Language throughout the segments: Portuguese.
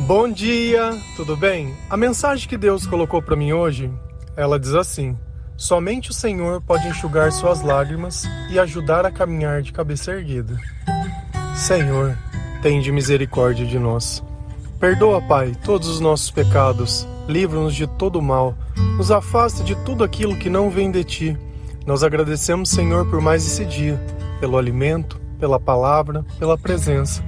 Bom dia, tudo bem? A mensagem que Deus colocou para mim hoje, ela diz assim: somente o Senhor pode enxugar suas lágrimas e ajudar a caminhar de cabeça erguida. Senhor, tende misericórdia de nós. Perdoa, Pai, todos os nossos pecados, livra-nos de todo o mal, nos afasta de tudo aquilo que não vem de Ti. Nós agradecemos, Senhor, por mais esse dia, pelo alimento, pela palavra, pela presença.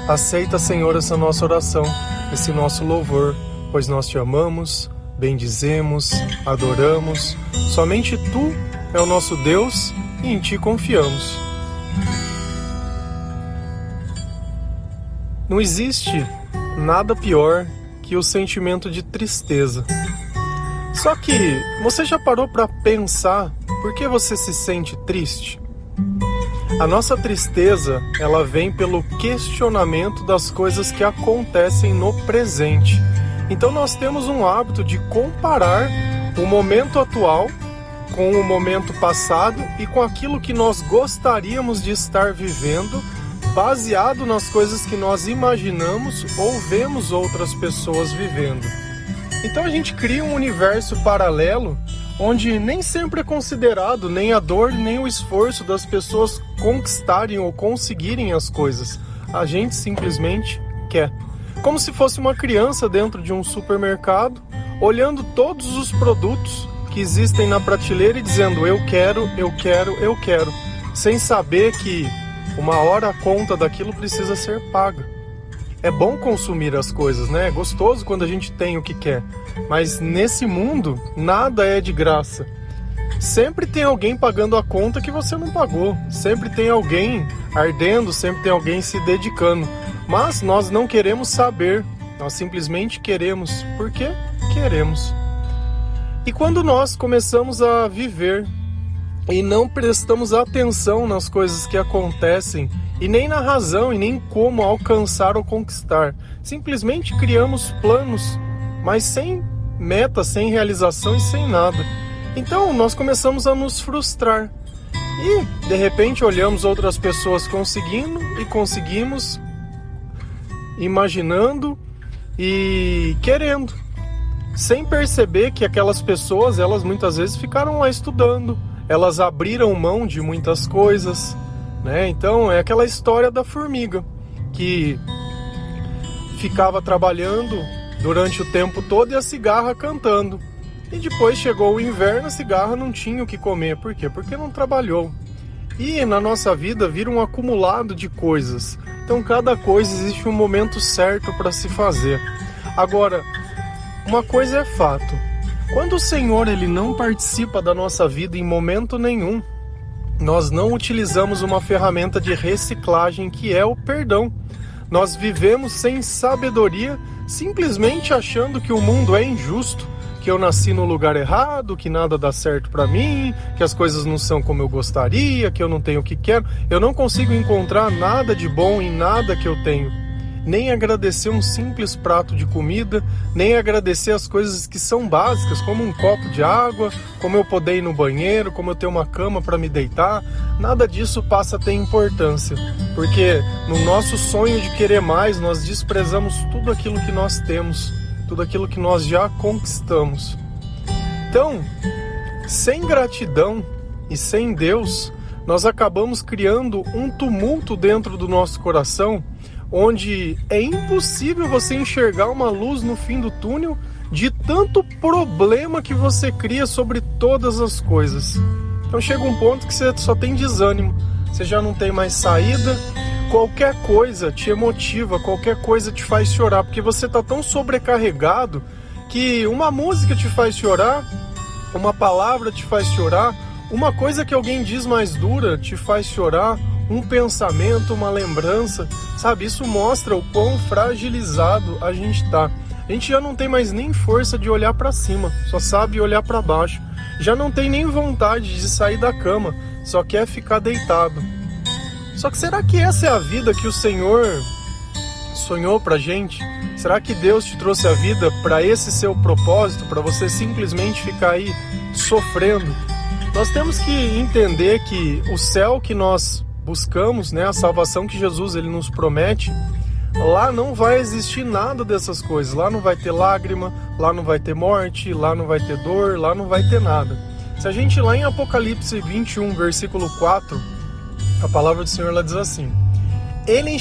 Aceita, Senhor, essa nossa oração, esse nosso louvor, pois nós Te amamos, bendizemos, adoramos. Somente Tu é o nosso Deus e em Ti confiamos. Não existe nada pior que o sentimento de tristeza. Só que você já parou para pensar por que você se sente triste? A nossa tristeza, ela vem pelo questionamento das coisas que acontecem no presente. Então nós temos um hábito de comparar o momento atual com o momento passado e com aquilo que nós gostaríamos de estar vivendo, baseado nas coisas que nós imaginamos ou vemos outras pessoas vivendo. Então a gente cria um universo paralelo onde nem sempre é considerado nem a dor nem o esforço das pessoas conquistarem ou conseguirem as coisas. A gente simplesmente quer. Como se fosse uma criança dentro de um supermercado, olhando todos os produtos que existem na prateleira e dizendo eu quero, eu quero, eu quero, sem saber que uma hora a conta daquilo precisa ser paga. É bom consumir as coisas, né? É gostoso quando a gente tem o que quer. Mas nesse mundo, nada é de graça. Sempre tem alguém pagando a conta que você não pagou. Sempre tem alguém ardendo, sempre tem alguém se dedicando. Mas nós não queremos saber. Nós simplesmente queremos porque queremos. E quando nós começamos a viver e não prestamos atenção nas coisas que acontecem, e nem na razão, e nem como alcançar ou conquistar. Simplesmente criamos planos, mas sem meta, sem realização e sem nada. Então nós começamos a nos frustrar. E de repente olhamos outras pessoas conseguindo e conseguimos, imaginando e querendo. Sem perceber que aquelas pessoas, elas muitas vezes ficaram lá estudando. Elas abriram mão de muitas coisas. Então é aquela história da formiga que ficava trabalhando durante o tempo todo e a cigarra cantando. E depois chegou o inverno, a cigarra não tinha o que comer. Por quê? Porque não trabalhou. E na nossa vida vira um acumulado de coisas. Então cada coisa existe um momento certo para se fazer. Agora, uma coisa é fato. Quando o Senhor ele não participa da nossa vida em momento nenhum, nós não utilizamos uma ferramenta de reciclagem que é o perdão. Nós vivemos sem sabedoria, simplesmente achando que o mundo é injusto, que eu nasci no lugar errado, que nada dá certo para mim, que as coisas não são como eu gostaria, que eu não tenho o que quero. Eu não consigo encontrar nada de bom em nada que eu tenho. Nem agradecer um simples prato de comida, nem agradecer as coisas que são básicas, como um copo de água, como eu poder ir no banheiro, como eu ter uma cama para me deitar. Nada disso passa a ter importância, porque no nosso sonho de querer mais, nós desprezamos tudo aquilo que nós temos, tudo aquilo que nós já conquistamos. Então, sem gratidão e sem Deus, nós acabamos criando um tumulto dentro do nosso coração, onde é impossível você enxergar uma luz no fim do túnel de tanto problema que você cria sobre todas as coisas. Então chega um ponto que você só tem desânimo, você já não tem mais saída, qualquer coisa te emotiva, qualquer coisa te faz chorar, porque você está tão sobrecarregado que uma música te faz chorar, uma palavra te faz chorar, uma coisa que alguém diz mais dura te faz chorar, um pensamento, uma lembrança, sabe? Isso mostra o quão fragilizado a gente está. A gente já não tem mais nem força de olhar para cima, só sabe olhar para baixo. Já não tem nem vontade de sair da cama, só quer ficar deitado. Só que será que essa é a vida que o Senhor sonhou pra gente? Será que Deus te trouxe a vida para esse seu propósito, para você simplesmente ficar aí sofrendo? Nós temos que entender que o céu que nós buscamos, a salvação que Jesus ele nos promete, lá não vai existir nada dessas coisas. Lá não vai ter lágrima, lá não vai ter morte, lá não vai ter dor, lá não vai ter nada. Se a gente ir lá em Apocalipse 21, versículo 4, a palavra do Senhor ela diz assim: Ele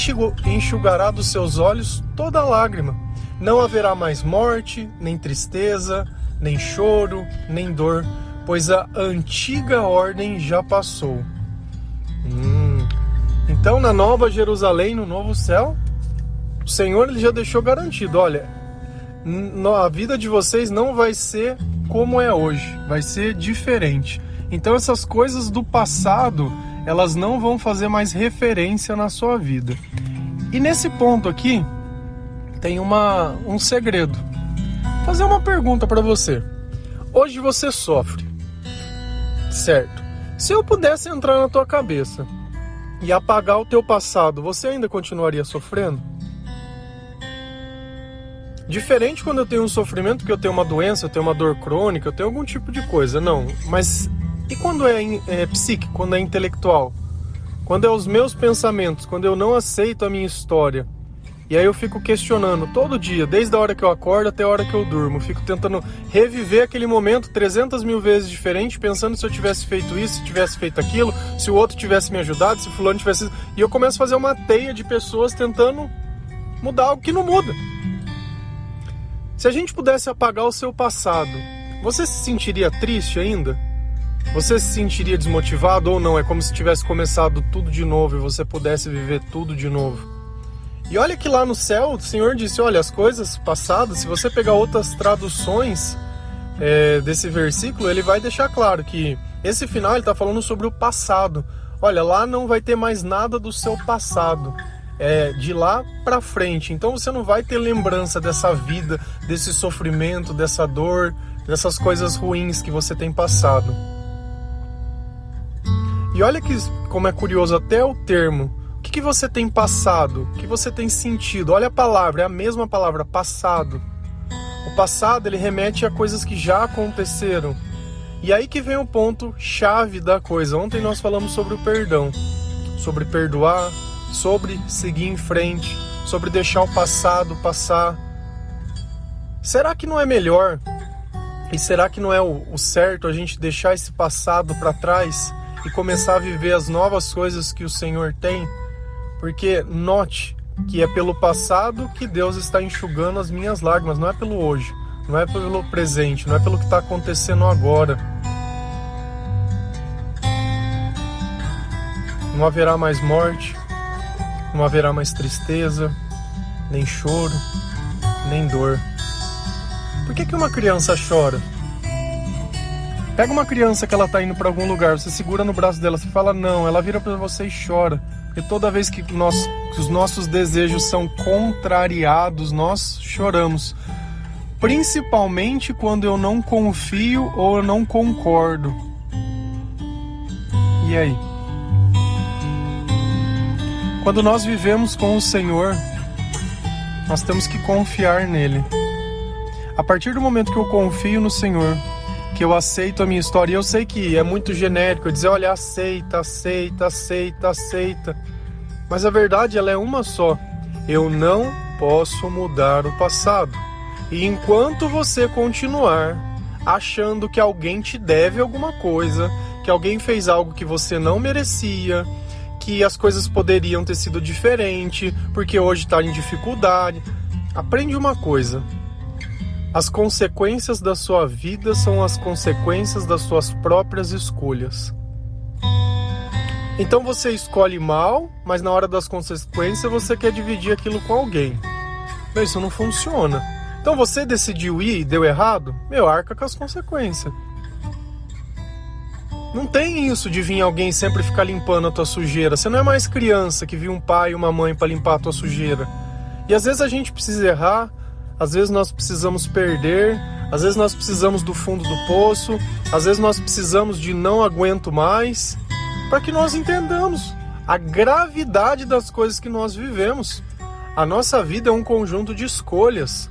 enxugará dos seus olhos toda lágrima. Não haverá mais morte, nem tristeza, nem choro, nem dor, pois a antiga ordem já passou. Então, na Nova Jerusalém, no novo céu, o Senhor ele já deixou garantido: olha, a vida de vocês não vai ser como é hoje, vai ser diferente. Então, essas coisas do passado, elas não vão fazer mais referência na sua vida. E nesse ponto aqui, tem um segredo. Vou fazer uma pergunta para você. Hoje você sofre, certo? Se eu pudesse entrar na tua cabeça e apagar o teu passado, você ainda continuaria sofrendo? Diferente quando eu tenho um sofrimento, porque eu tenho uma doença, eu tenho uma dor crônica, eu tenho algum tipo de coisa, não. Mas e quando é psíquico, quando é intelectual? Quando é os meus pensamentos, quando eu não aceito a minha história? E aí eu fico questionando todo dia, desde a hora que eu acordo até a hora que eu durmo. Fico tentando reviver aquele momento 300 mil vezes diferente, pensando se eu tivesse feito isso, se tivesse feito aquilo, se o outro tivesse me ajudado, se fulano tivesse... E eu começo a fazer uma teia de pessoas tentando mudar algo que não muda. Se a gente pudesse apagar o seu passado, você se sentiria triste ainda? Você se sentiria desmotivado ou não? É como se tivesse começado tudo de novo e você pudesse viver tudo de novo. E olha que lá no céu o Senhor disse, olha, as coisas passadas, se você pegar outras traduções desse versículo, ele vai deixar claro que esse final ele está falando sobre o passado. Olha, lá não vai ter mais nada do seu passado. De lá para frente. Então você não vai ter lembrança dessa vida, desse sofrimento, dessa dor, dessas coisas ruins que você tem passado. E olha como é curioso até o termo. O que você tem passado? O que você tem sentido? Olha a palavra, é a mesma palavra, passado. O passado ele remete a coisas que já aconteceram. E aí que vem o ponto chave da coisa. Ontem nós falamos sobre o perdão, sobre perdoar, sobre seguir em frente, sobre deixar o passado passar. Será que não é melhor, e será que não é o certo a gente deixar esse passado para trás e começar a viver as novas coisas que o Senhor tem? Porque note que é pelo passado que Deus está enxugando as minhas lágrimas, não é pelo hoje, não é pelo presente, não é pelo que está acontecendo agora. Não haverá mais morte, não haverá mais tristeza, nem choro, nem dor. Por que uma criança chora? Pega uma criança que ela está indo para algum lugar, você segura no braço dela, você fala não, ela vira para você e chora. E toda vez que os nossos desejos são contrariados, nós choramos. Principalmente quando eu não confio ou eu não concordo. E aí? Quando nós vivemos com o Senhor, nós temos que confiar nele. A partir do momento que eu confio no Senhor, que eu aceito a minha história, e eu sei que é muito genérico, eu dizer, olha, aceita, aceita, aceita, aceita. Mas a verdade, ela é uma só. Eu não posso mudar o passado. E enquanto você continuar achando que alguém te deve alguma coisa, que alguém fez algo que você não merecia, que as coisas poderiam ter sido diferentes, porque hoje está em dificuldade, aprende uma coisa. As consequências da sua vida são as consequências das suas próprias escolhas. Então você escolhe mal, mas na hora das consequências você quer dividir aquilo com alguém. Mas isso não funciona. Então você decidiu ir e deu errado, arca com as consequências. Não tem isso de vir alguém sempre ficar limpando a tua sujeira. Você não é mais criança que viu um pai e uma mãe para limpar a tua sujeira. E às vezes a gente precisa errar, às vezes nós precisamos perder, às vezes nós precisamos do fundo do poço, às vezes nós precisamos de não aguento mais, para que nós entendamos a gravidade das coisas que nós vivemos. A nossa vida é um conjunto de escolhas.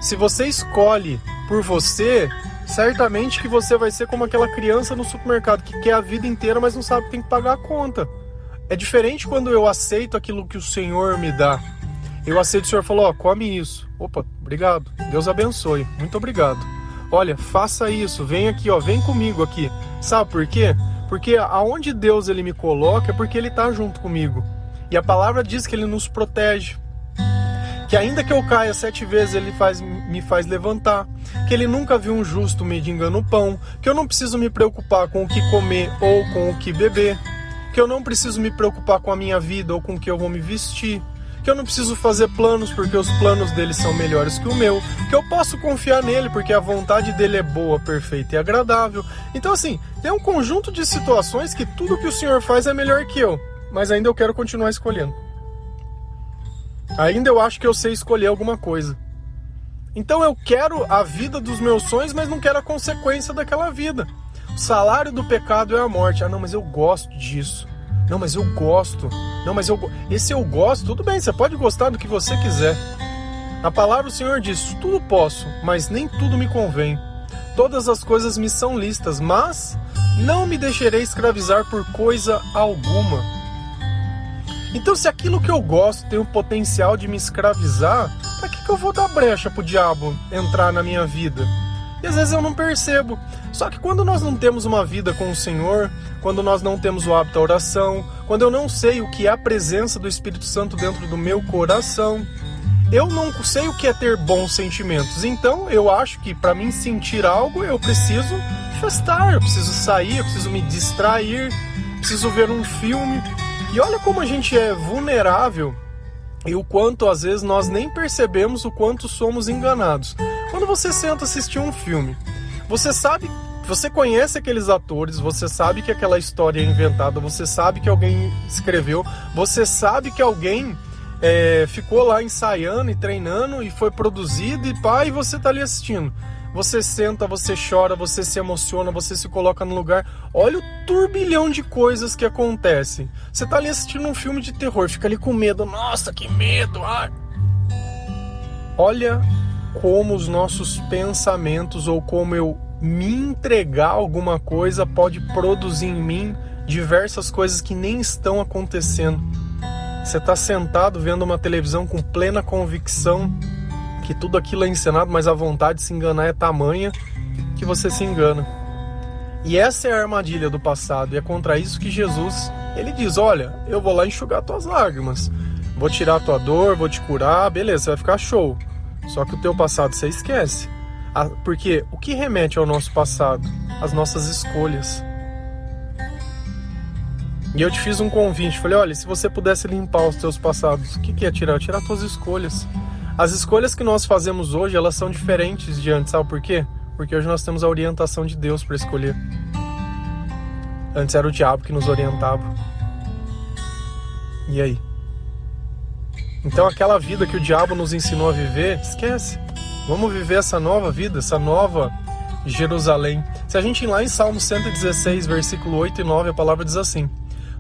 Se você escolhe por você, certamente que você vai ser como aquela criança no supermercado que quer a vida inteira, mas não sabe que tem que pagar a conta. É diferente quando eu aceito aquilo que o Senhor me dá. Eu aceito, o Senhor falou, come isso. Opa, obrigado. Deus abençoe. Muito obrigado. Olha, faça isso. Vem aqui, vem comigo aqui. Sabe por quê? Porque aonde Deus ele me coloca é porque ele está junto comigo. E a palavra diz que ele nos protege. Que ainda que eu caia 7 vezes, ele me faz levantar. Que ele nunca viu um justo mendigando o pão. Que eu não preciso me preocupar com o que comer ou com o que beber. Que eu não preciso me preocupar com a minha vida ou com o que eu vou me vestir. Que eu não preciso fazer planos porque os planos dele são melhores que o meu. Que eu posso confiar nele porque a vontade dele é boa, perfeita e agradável. Então assim, tem um conjunto de situações que tudo que o Senhor faz é melhor que eu. Mas ainda eu quero continuar escolhendo. Ainda eu acho que eu sei escolher alguma coisa. Então eu quero a vida dos meus sonhos, mas não quero a consequência daquela vida. O salário do pecado é a morte. Não, mas eu gosto disso. Não, mas eu gosto. Não, mas esse eu gosto, tudo bem, você pode gostar do que você quiser. Na palavra o Senhor diz, tudo posso, mas nem tudo me convém. Todas as coisas me são lícitas, mas não me deixarei escravizar por coisa alguma. Então se aquilo que eu gosto tem o potencial de me escravizar, para que eu vou dar brecha pro diabo entrar na minha vida? E às vezes eu não percebo. Só que quando nós não temos uma vida com o Senhor, quando nós não temos o hábito da oração, quando eu não sei o que é a presença do Espírito Santo dentro do meu coração, eu não sei o que é ter bons sentimentos. Então eu acho que para mim sentir algo eu preciso festar, eu preciso sair, eu preciso me distrair, preciso ver um filme. E olha como a gente é vulnerável e o quanto às vezes nós nem percebemos o quanto somos enganados. Quando você senta assistir um filme, você sabe, você conhece aqueles atores, você sabe que aquela história é inventada, você sabe que alguém escreveu, você sabe que alguém ficou lá ensaiando e treinando e foi produzido e você tá ali assistindo. Você senta, você chora, você se emociona, você se coloca no lugar. Olha o turbilhão de coisas que acontecem. Você tá ali assistindo um filme de terror, fica ali com medo. Nossa, que medo! Ai. Olha como os nossos pensamentos ou como eu me entregar a alguma coisa pode produzir em mim diversas coisas que nem estão acontecendo. Você está sentado vendo uma televisão com plena convicção que tudo aquilo é encenado, mas a vontade de se enganar é tamanha que você se engana. E essa é a armadilha do passado, e é contra isso que Jesus, ele diz, olha, eu vou lá enxugar tuas lágrimas, vou tirar a tua dor, vou te curar, beleza, você vai ficar show. Só que o teu passado você esquece. Porque o que remete ao nosso passado? As nossas escolhas. E eu te fiz um convite, falei, olha, se você pudesse limpar os teus passados, o que é tirar? Tirar tuas escolhas. As escolhas que nós fazemos hoje, elas são diferentes de antes, sabe por quê? Porque hoje nós temos a orientação de Deus para escolher. Antes era o diabo que nos orientava. E aí? Então aquela vida que o diabo nos ensinou a viver, esquece. Vamos viver essa nova vida, essa nova Jerusalém. Se a gente ir lá em Salmo 116, versículo 8 e 9, a palavra diz assim: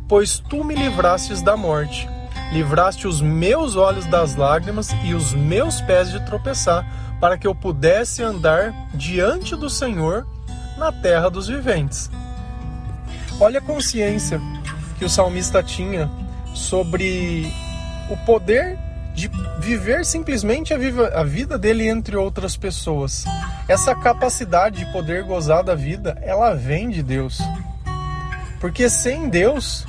pois tu me livrastes da morte, livraste os meus olhos das lágrimas e os meus pés de tropeçar, para que eu pudesse andar diante do Senhor na terra dos viventes. Olha a consciência que o salmista tinha sobre o poder de viver simplesmente a vida dele entre outras pessoas. Essa capacidade de poder gozar da vida, ela vem de Deus. Porque sem Deus,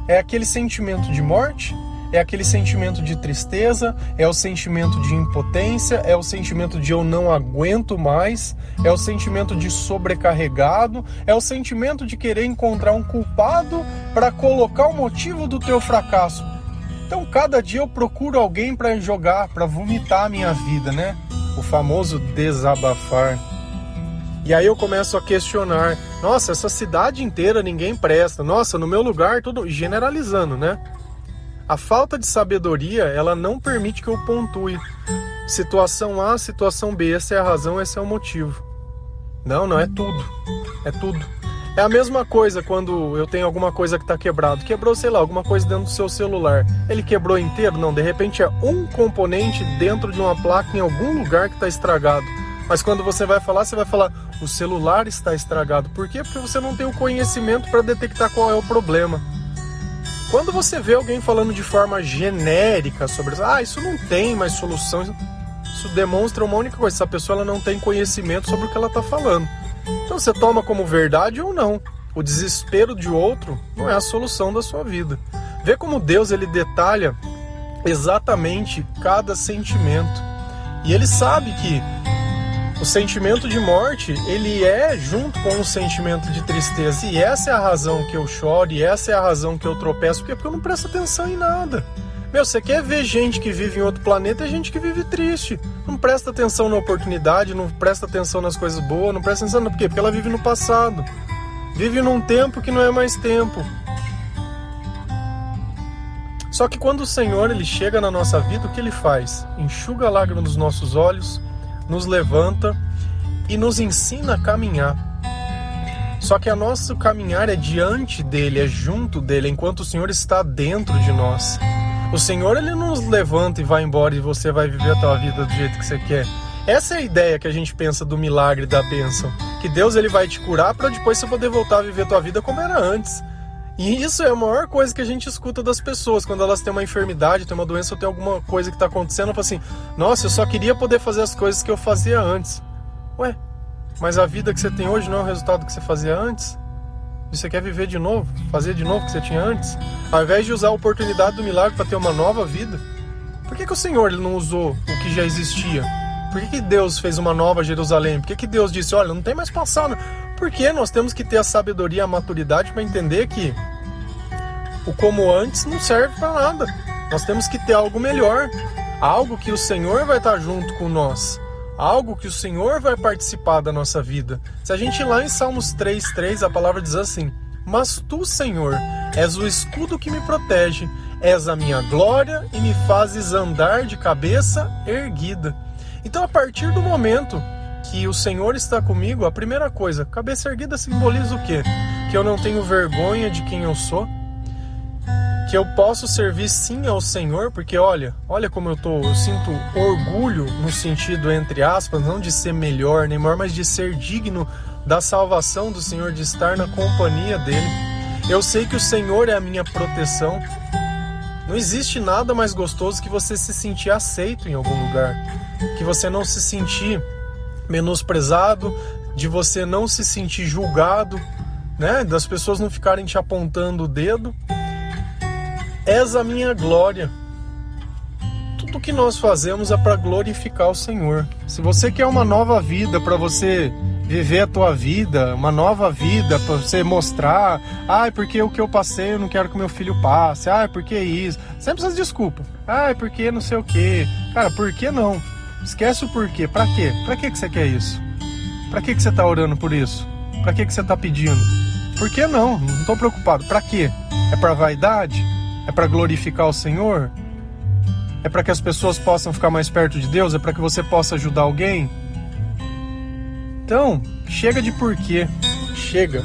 é aquele sentimento de morte, é aquele sentimento de tristeza, é o sentimento de impotência, é o sentimento de eu não aguento mais, é o sentimento de sobrecarregado, é o sentimento de querer encontrar um culpado para colocar o motivo do teu fracasso. Então cada dia eu procuro alguém para jogar, para vomitar a minha vida, né? O famoso desabafar. E aí eu começo a questionar, nossa, essa cidade inteira ninguém presta, nossa, no meu lugar tudo, generalizando, né? A falta de sabedoria, ela não permite que eu pontue. Situação A, situação B, essa é a razão, esse é o motivo. Não é tudo, é tudo. É a mesma coisa quando eu tenho alguma coisa que está quebrado. Quebrou, sei lá, alguma coisa dentro do seu celular. Ele quebrou inteiro? Não, de repente é um componente dentro de uma placa em algum lugar que está estragado. Mas quando você vai falar, o celular está estragado. Por quê? Porque você não tem o conhecimento para detectar qual é o problema. Quando você vê alguém falando de forma genérica sobre isso não tem mais solução, isso demonstra uma única coisa: essa pessoa ela não tem conhecimento sobre o que ela está falando. Então você toma como verdade ou não. O desespero de outro não é a solução da sua vida. Vê como Deus ele detalha exatamente cada sentimento. E ele sabe que o sentimento de morte, ele é junto com o sentimento de tristeza. E essa é a razão que eu choro, e essa é a razão que eu tropeço, porque eu não presto atenção em nada. Você quer ver gente que vive em outro planeta e gente que vive triste. Não presta atenção na oportunidade, não presta atenção nas coisas boas, não presta atenção... Por quê? Porque ela vive no passado. Vive num tempo que não é mais tempo. Só que quando o Senhor ele chega na nossa vida, o que ele faz? Enxuga a lágrima dos nossos olhos, nos levanta e nos ensina a caminhar. Só que o nosso caminhar é diante dele, é junto dele, enquanto o Senhor está dentro de nós. O Senhor ele não nos levanta e vai embora e você vai viver a tua vida do jeito que você quer. Essa é a ideia que a gente pensa do milagre, da bênção. Que Deus ele vai te curar para depois você poder voltar a viver a tua vida como era antes. E isso é a maior coisa que a gente escuta das pessoas. Quando elas têm uma enfermidade, têm uma doença ou tem alguma coisa que está acontecendo, ela fala assim: nossa, eu só queria poder fazer as coisas que eu fazia antes. Ué, mas a vida que você tem hoje não é o resultado que você fazia antes? E você quer viver de novo? Fazer de novo o que você tinha antes? Ao invés de usar a oportunidade do milagre para ter uma nova vida, por que o Senhor ele não usou o que já existia? Por que Deus fez uma nova Jerusalém? Por que Deus disse: olha, não tem mais passado? Porque nós temos que ter a sabedoria e a maturidade para entender que o como antes não serve para nada. Nós temos que ter algo melhor, algo que o Senhor vai estar junto com nós, algo que o Senhor vai participar da nossa vida. Se a gente ir lá em Salmos 3:3, a palavra diz assim: mas tu, Senhor, és o escudo que me protege, és a minha glória e me fazes andar de cabeça erguida. Então, a partir do momento que o Senhor está comigo, a primeira coisa, cabeça erguida simboliza o quê? Que eu não tenho vergonha de quem eu sou, que eu posso servir sim ao Senhor, porque olha como eu sinto orgulho no sentido, entre aspas, não de ser melhor nem maior, mas de ser digno da salvação do Senhor, de estar na companhia dele. Eu sei que o Senhor é a minha proteção. Não existe nada mais gostoso que você se sentir aceito em algum lugar, que você não se sentir menosprezado, de você não se sentir julgado, né? Das pessoas não ficarem te apontando o dedo. És a minha glória. Tudo que nós fazemos é para glorificar o Senhor. Se você quer uma nova vida, para você viver a tua vida, uma nova vida, para você mostrar, porque o que eu passei eu não quero que meu filho passe, porque isso, sempre essas desculpas, porque não sei o que. Cara, por que não? Esquece o porquê. Pra quê? Pra que você quer isso? Pra que você tá orando por isso? Pra que você tá pedindo? Por que não? Não tô preocupado. Pra quê? É pra vaidade? É pra glorificar o Senhor? É pra que as pessoas possam ficar mais perto de Deus? É pra que você possa ajudar alguém? Então, chega de porquê. Chega.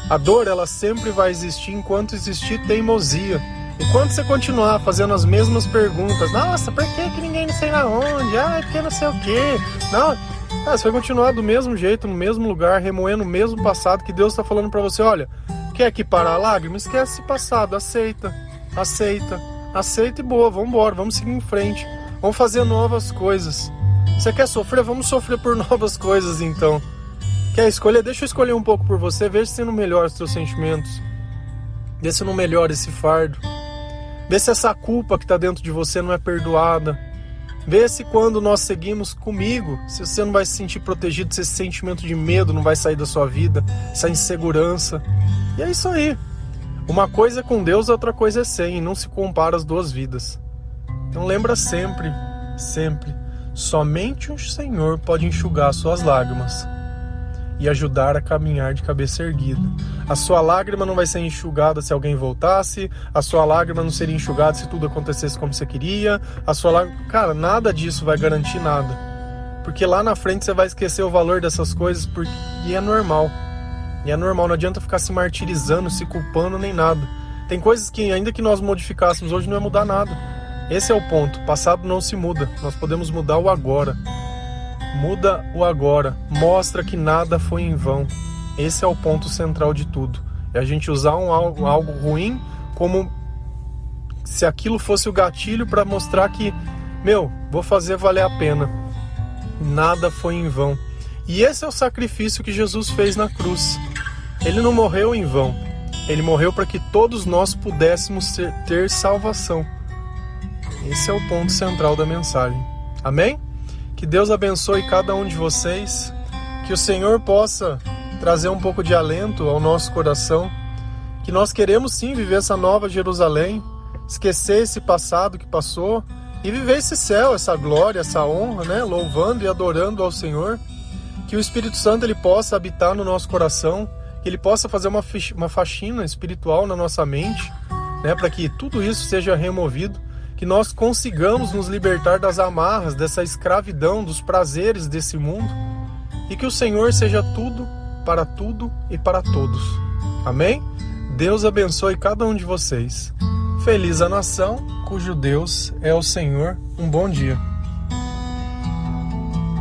A dor, ela sempre vai existir enquanto existir teimosia. Enquanto você continuar fazendo as mesmas perguntas, nossa, por que ninguém não sei na onde? Porque não sei o quê. Não, você vai continuar do mesmo jeito, no mesmo lugar, remoendo o mesmo passado, que Deus está falando para você: olha, quer que parar a lágrima? Esquece esse passado, aceita e boa, vamos embora, vamos seguir em frente, vamos fazer novas coisas. Você quer sofrer? Vamos sofrer por novas coisas então. Quer escolher? Deixa eu escolher um pouco por você, veja se não melhora os seus sentimentos, vê se não melhora esse fardo. Vê se essa culpa que está dentro de você não é perdoada. Vê se quando nós seguimos comigo, se você não vai se sentir protegido, se esse sentimento de medo não vai sair da sua vida, essa insegurança. E é isso aí. Uma coisa é com Deus, a outra coisa é sem, e não se compara as duas vidas. Então lembra sempre, somente o Senhor pode enxugar as suas lágrimas e ajudar a caminhar de cabeça erguida. A sua lágrima não vai ser enxugada se alguém voltasse, a sua lágrima não seria enxugada se tudo acontecesse como você queria, a sua lágrima... Cara, nada disso vai garantir nada. Porque lá na frente você vai esquecer o valor dessas coisas, e é normal. Não adianta ficar se martirizando, se culpando, nem nada. Tem coisas que, ainda que nós modificássemos hoje, não ia mudar nada. Esse é o ponto. O passado não se muda. Nós podemos mudar o agora. Muda o agora. Mostra que nada foi em vão. Esse é o ponto central de tudo. É a gente usar algo ruim como se aquilo fosse o gatilho para mostrar que, vou fazer valer a pena. Nada foi em vão. E esse é o sacrifício que Jesus fez na cruz. Ele não morreu em vão. Ele morreu para que todos nós pudéssemos ter salvação. Esse é o ponto central da mensagem. Amém? Que Deus abençoe cada um de vocês. Que o Senhor possa trazer um pouco de alento ao nosso coração. Que nós queremos sim viver essa nova Jerusalém. Esquecer esse passado que passou e viver esse céu, essa glória, essa honra, né? Louvando e adorando ao Senhor. Que o Espírito Santo ele possa habitar no nosso coração, que ele possa fazer uma faxina espiritual na nossa mente, né? Para que tudo isso seja removido, que nós consigamos nos libertar das amarras, dessa escravidão, dos prazeres desse mundo, e que o Senhor seja tudo e para todos. Amém? Deus abençoe cada um de vocês. Feliz a nação cujo Deus é o Senhor. Um bom dia.